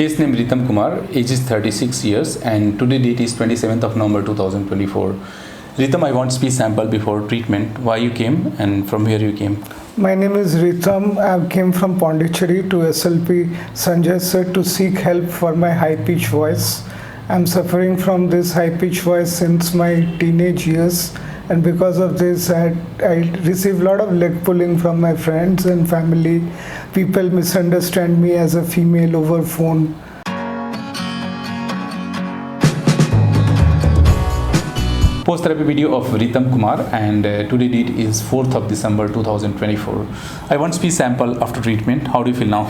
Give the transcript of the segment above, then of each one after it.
Case name Ritam Kumar, age is 36 years and today date is 27th of November 2024. Ritam, I want speech sample before treatment. Why you came and from where you came? My name is Ritam. I came from Pondicherry to SLP Sanjay sir to seek help for my high-pitched voice. I'm suffering from this high-pitched voice since my teenage years, and because of this I receive a lot of leg pulling from my friends and family. People misunderstand me as a female over phone. Post-therapy video of Ritam Kumar, and today date is 4th of December 2024. I want speech sample after treatment. How do you feel now?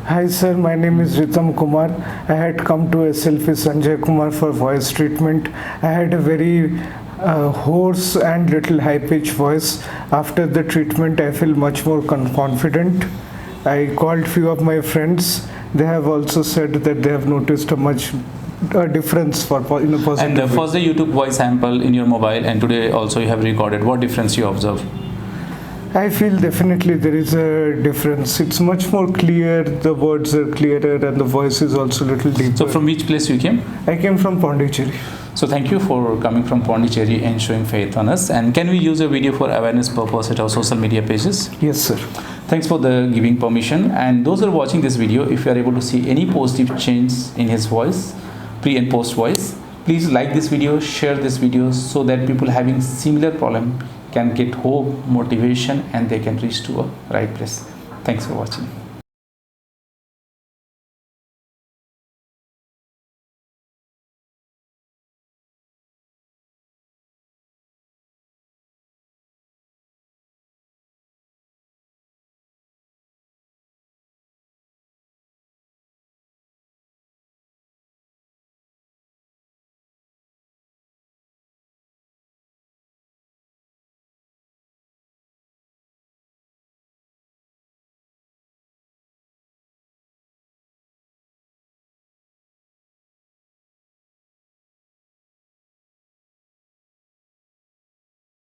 Hi sir, my name is Ritam Kumar. I had come to SLP Sanjay Kumar for voice treatment. I had a very hoarse and little high-pitched voice. After the treatment, I feel much more confident. I called few of my friends. They have also said that they have noticed a difference for positive. And the first day you took voice sample in your mobile, and today also you have recorded. What difference you observe? I feel definitely there is a difference. It's much more clear, the words are clearer and the voice is also a little deeper. So from which place you came? I came from Pondicherry. So thank you for coming from Pondicherry and showing faith on us. And can we use a video for awareness purpose at our social media pages? Yes sir. Thanks for the giving permission. And those who are watching this video, if you are able to see any positive change in his voice, pre and post voice, please like this video, share this video so that people having similar problem can get hope, motivation, and they can reach to a right place. Thanks for watching.